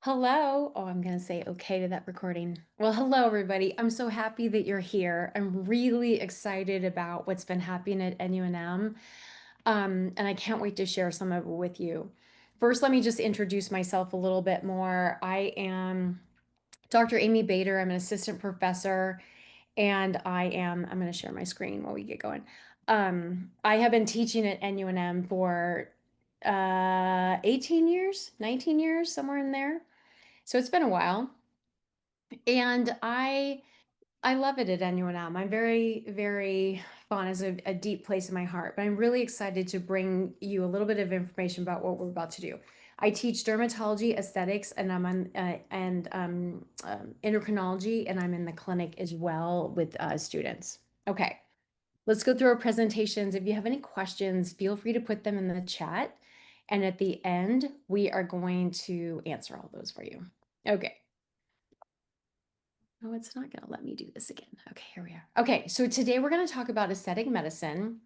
Hello. Oh, I'm going to say okay to that recording. Well, hello, everybody. I'm so happy that you're here. I'm really excited about what's been happening at NUNM, and I can't wait to share some of it with you. First, let me just introduce myself a little bit more. I am Dr. Amy Bader. I'm an assistant professor, and I'm going to share my screen while we get going. I have been teaching at NUNM for 18 years, 19 years, somewhere in there. So it's been a while, and I love it at NUNM. I'm very, very fond. It's a deep place in my heart, but I'm really excited to bring you a little bit of information about what we're about to do. I teach dermatology, aesthetics, and I'm on endocrinology, and I'm in the clinic as well with students. Okay, let's go through our presentations. If you have any questions, feel free to put them in the chat, and at the end, we are going to answer all those for you. Okay. Oh, it's not going to let me do this again. Okay, here we are. Okay, so today we're going to talk about aesthetic medicine, and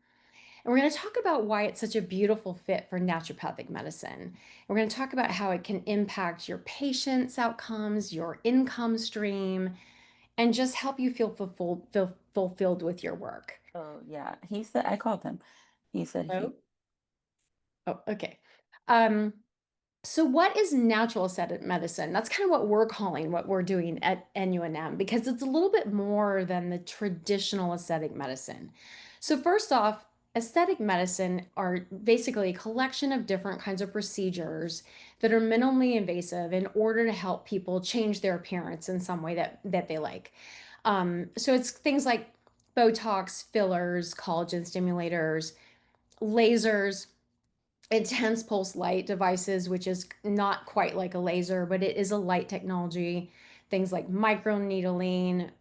we're going to talk about why it's such a beautiful fit for naturopathic medicine. We're going to talk about how it can impact your patients' outcomes, your income stream, and just help you feel fulfilled with your work. Oh, yeah. He said, I called him. He said Oh, he, oh, okay. Um, So what is natural aesthetic medicine? That's kind of what we're calling what we're doing at NUNM because it's a little bit more than the traditional aesthetic medicine. So first off, aesthetic medicine are basically a collection of different kinds of procedures that are minimally invasive in order to help people change their appearance in some way that they like. So it's things like Botox, fillers, collagen stimulators, lasers, intense pulse light devices, which is not quite like a laser, but it is a light technology. Things like microneedling,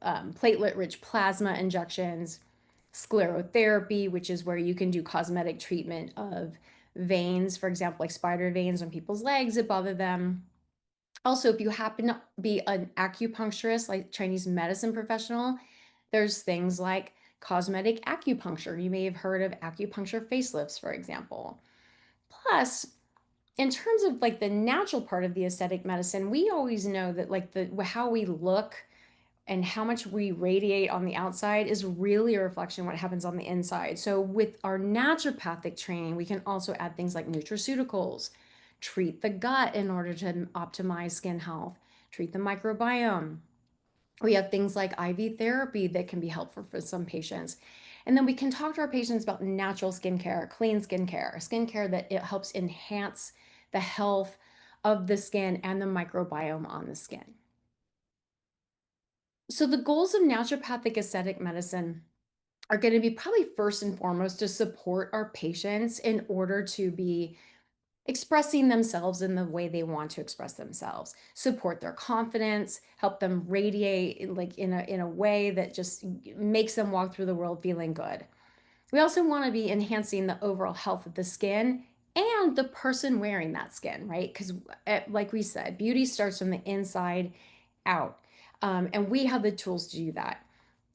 platelet-rich plasma injections, sclerotherapy, which is where you can do cosmetic treatment of veins, for example, like spider veins on people's legs that bother them. Also, if you happen to be an acupuncturist, like Chinese medicine professional, there's things like cosmetic acupuncture. You may have heard of acupuncture facelifts, for example. Plus, in terms of like the natural part of the aesthetic medicine, we always know that like the how we look and how much we radiate on the outside is really a reflection of what happens on the inside. So with our naturopathic training, we can also add things like nutraceuticals, treat the gut in order to optimize skin health, treat the microbiome. We have things like IV therapy that can be helpful for some patients. And then we can talk to our patients about natural skincare, clean skincare that it helps enhance the health of the skin and the microbiome on the skin. So the goals of naturopathic aesthetic medicine are going to be probably first and foremost to support our patients in order to be expressing themselves in the way they want to express themselves, support their confidence, help them radiate like in a way that just makes them walk through the world feeling good. We also want to be enhancing the overall health of the skin and the person wearing that skin, right? Because, like we said, beauty starts from the inside out. And we have the tools to do that.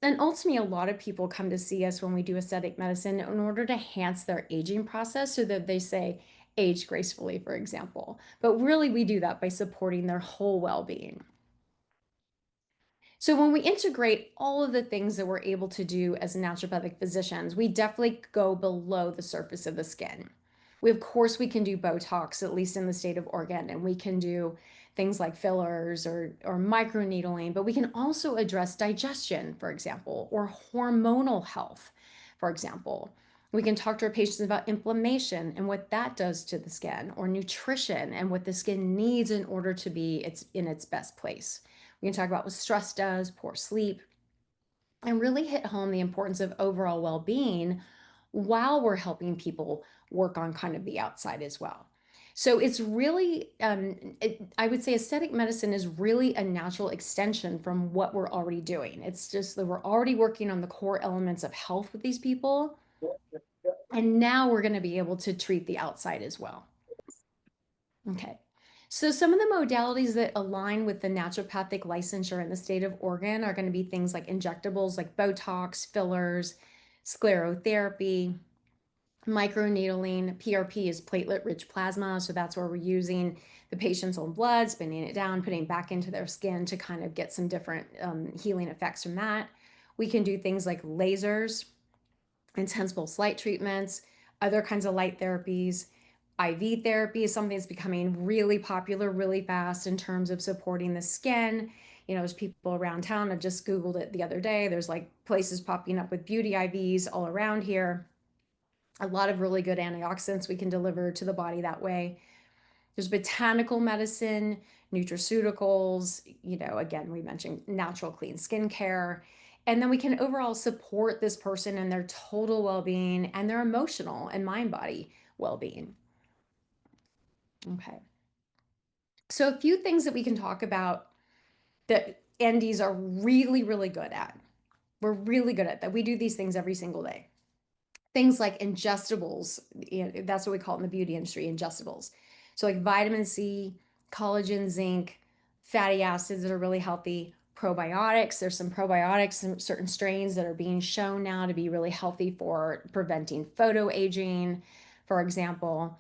And ultimately, a lot of people come to see us when we do aesthetic medicine in order to enhance their aging process so that they say, age gracefully, for example. But really, we do that by supporting their whole well being. So when we integrate all of the things that we're able to do as naturopathic physicians, we definitely go below the surface of the skin. Of course, we can do Botox, at least in the state of Oregon, and we can do things like fillers or microneedling, but we can also address digestion, for example, or hormonal health, for example. We can talk to our patients about inflammation and what that does to the skin, or nutrition and what the skin needs in order to be in its best place. We can talk about what stress does, poor sleep, and really hit home the importance of overall well being while we're helping people work on kind of the outside as well. So it's really, I would say aesthetic medicine is really a natural extension from what we're already doing. It's just that we're already working on the core elements of health with these people. And now we're going to be able to treat the outside as well. Okay. So some of the modalities that align with the naturopathic licensure in the state of Oregon are going to be things like injectables like Botox, fillers, sclerotherapy. Microneedling, PRP is platelet-rich plasma, so that's where we're using the patient's own blood, spinning it down, putting it back into their skin to kind of get some different healing effects from that. We can do things like lasers, intense pulse light treatments, other kinds of light therapies. IV therapy is something that's becoming really popular really fast in terms of supporting the skin. There's people around town. I just Googled it the other day. There's like places popping up with beauty IVs all around here. A lot of really good antioxidants we can deliver to the body that way. There's botanical medicine, nutraceuticals, again, we mentioned natural clean skincare. And then we can overall support this person in their total well being and their emotional and mind body well being. Okay. So, a few things that we can talk about that NDs are really, really good at. We're really good at that. We do these things every single day. Things like ingestibles, that's what we call it in the beauty industry, ingestibles. So like vitamin C, collagen, zinc, fatty acids that are really healthy, probiotics. There's some probiotics and certain strains that are being shown now to be really healthy for preventing photoaging, for example.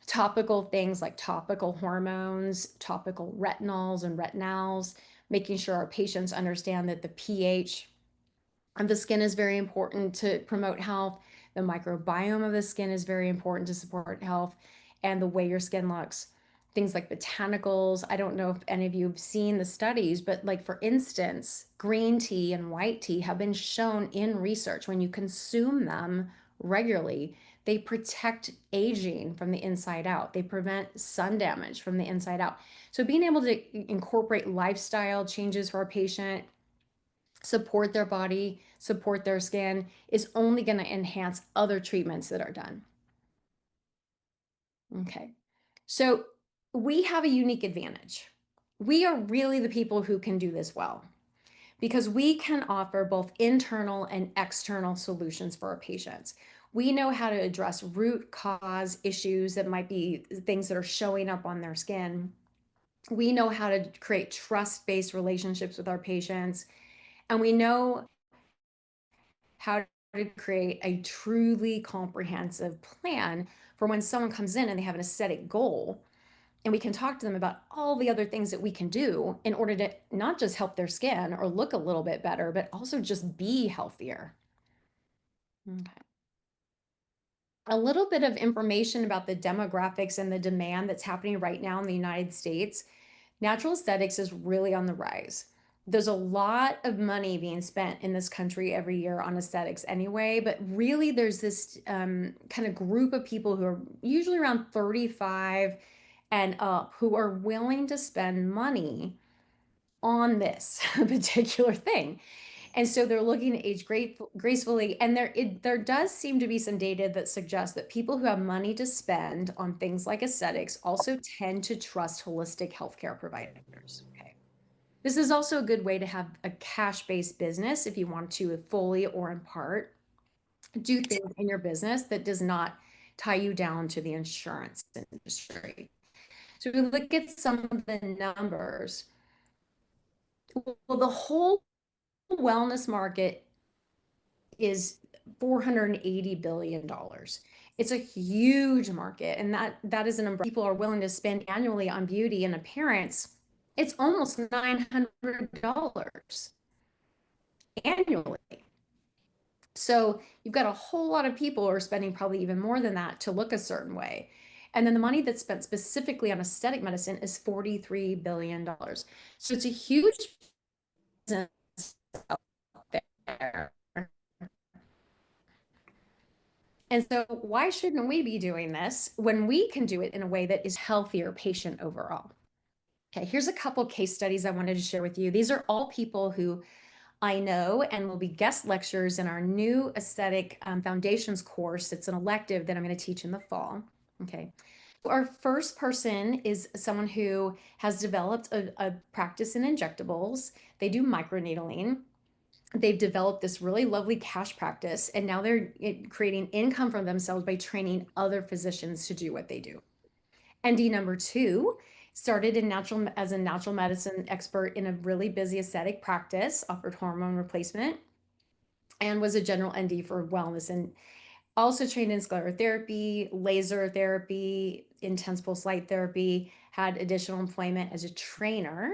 Topical things like topical hormones, topical retinols and retinols, making sure our patients understand that the pH the skin is very important to promote health. The microbiome of the skin is very important to support health and the way your skin looks. Things like botanicals. I don't know if any of you have seen the studies, but like for instance, green tea and white tea have been shown in research when you consume them regularly, they protect aging from the inside out. They prevent sun damage from the inside out. So being able to incorporate lifestyle changes for our patient, support their body, support their skin is only going to enhance other treatments that are done. Okay. So we have a unique advantage. We are really the people who can do this well because we can offer both internal and external solutions for our patients. We know how to address root cause issues that might be things that are showing up on their skin. We know how to create trust-based relationships with our patients, and we know how to create a truly comprehensive plan for when someone comes in and they have an aesthetic goal. And we can talk to them about all the other things that we can do in order to not just help their skin or look a little bit better, but also just be healthier. Okay. A little bit of information about the demographics and the demand that's happening right now in the United States. Natural aesthetics is really on the rise. There's a lot of money being spent in this country every year on aesthetics anyway, but really there's this kind of group of people who are usually around 35 and up who are willing to spend money on this particular thing. And so they're looking to age gracefully. And there does seem to be some data that suggests that people who have money to spend on things like aesthetics also tend to trust holistic healthcare providers. Okay. This is also a good way to have a cash-based business if you want to fully or in part do things in your business that does not tie you down to the insurance industry. So if we look at some of the numbers, well, the whole wellness market is $480 billion. It's a huge market, and that is an umbrella. People are willing to spend annually on beauty and appearance. It's almost $900 annually. So you've got a whole lot of people who are spending probably even more than that to look a certain way. And then the money that's spent specifically on aesthetic medicine is $43 billion. So it's a huge business out there. And so, why shouldn't we be doing this when we can do it in a way that is healthier patient overall? Okay, here's a couple case studies I wanted to share with you. These are all people who I know and will be guest lecturers in our new aesthetic foundations course. It's an elective that I'm going to teach in the fall. Okay. Our first person is someone who has developed a practice in injectables. They do microneedling. They've developed this really lovely cash practice, and now they're creating income for themselves by training other physicians to do what they do. ND number two started as a natural medicine expert in a really busy aesthetic practice, offered hormone replacement, and was a general ND for wellness. And Also trained in sclerotherapy, laser therapy, intense pulse light therapy, had additional employment as a trainer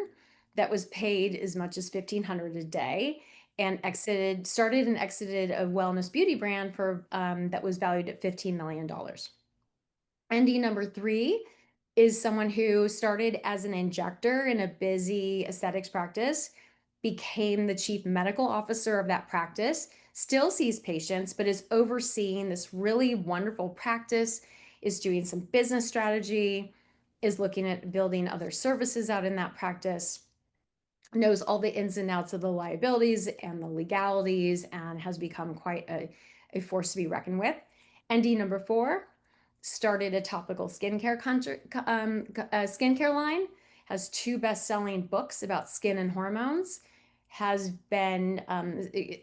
that was paid as much as 1,500 a day, and started and exited a wellness beauty brand for that was valued at $15 million. ND number three is someone who started as an injector in a busy aesthetics practice, became the chief medical officer of that practice, still sees patients, but is overseeing this really wonderful practice, is doing some business strategy, is looking at building other services out in that practice, knows all the ins and outs of the liabilities and the legalities, and has become quite a force to be reckoned with. ND number four started a topical skincare line, has two best-selling books about skin and hormones, has been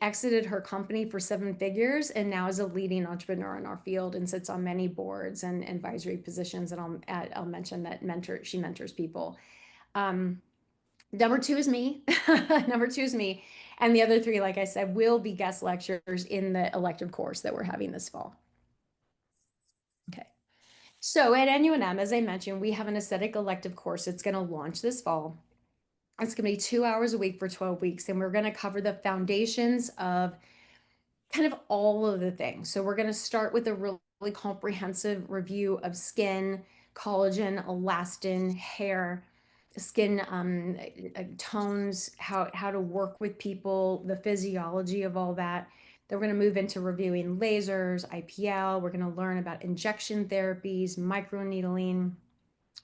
exited her company for seven figures, and now is a leading entrepreneur in our field and sits on many boards and advisory positions. And I'll mention that she mentors people. Um, Number two is me. Number two is me. And the other three, like I said, will be guest lectures in the elective course that we're having this fall. Okay. So at NUNM, as I mentioned, we have an aesthetic elective course. It's going to launch this fall. It's going to be 2 hours a week for 12 weeks. And we're going to cover the foundations of kind of all of the things. So we're going to start with a really comprehensive review of skin, collagen, elastin, hair, skin tones, how to work with people, the physiology of all that. Then we're going to move into reviewing lasers, IPL. We're going to learn about injection therapies, microneedling.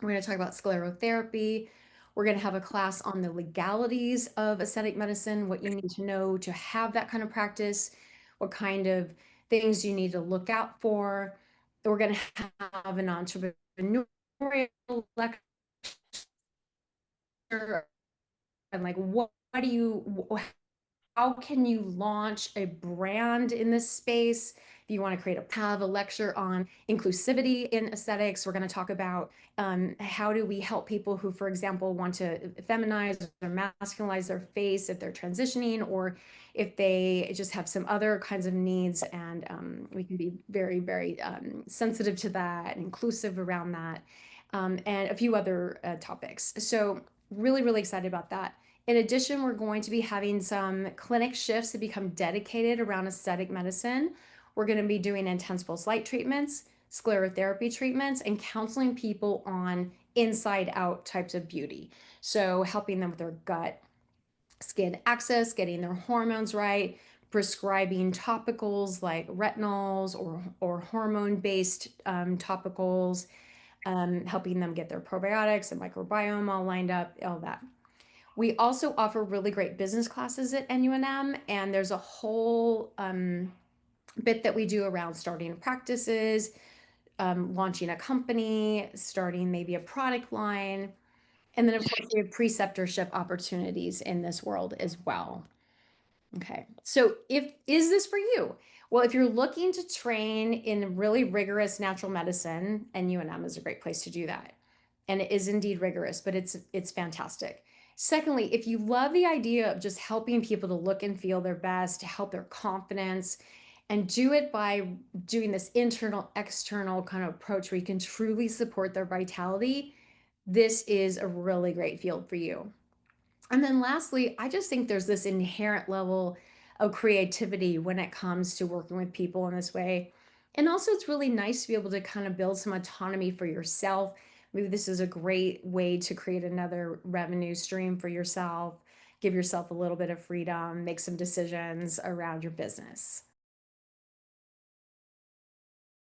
We're going to talk about sclerotherapy. We're going to have a class on the legalities of aesthetic medicine, what you need to know to have that kind of practice, what kind of things you need to look out for. We're going to have an entrepreneurial lecture and like what do you how can you launch a brand in this space? If you want to have a lecture on inclusivity in aesthetics, we're going to talk about how do we help people who, for example, want to feminize or masculinize their face if they're transitioning, or if they just have some other kinds of needs. And we can be very, very sensitive to that and inclusive around that, and a few other topics. So really, really excited about that. In addition, we're going to be having some clinic shifts to become dedicated around aesthetic medicine. We're going to be doing intense pulse light treatments, sclerotherapy treatments, and counseling people on inside out types of beauty. So, helping them with their gut, skin access, getting their hormones right, prescribing topicals like retinols or hormone based topicals, helping them get their probiotics and microbiome all lined up, all that. We also offer really great business classes at NUNM, and there's a whole bit that we do around starting practices, launching a company, starting maybe a product line. And then, of course, we have preceptorship opportunities in this world as well. Okay. So if is this for you? Well, if you're looking to train in really rigorous natural medicine, and UNM is a great place to do that. And it is indeed rigorous, but it's fantastic. Secondly, if you love the idea of just helping people to look and feel their best, to help their confidence, and do it by doing this internal, external kind of approach where you can truly support their vitality, this is a really great field for you. And then lastly, I just think there's this inherent level of creativity when it comes to working with people in this way. And also, it's really nice to be able to kind of build some autonomy for yourself. Maybe this is a great way to create another revenue stream for yourself, give yourself a little bit of freedom, make some decisions around your business.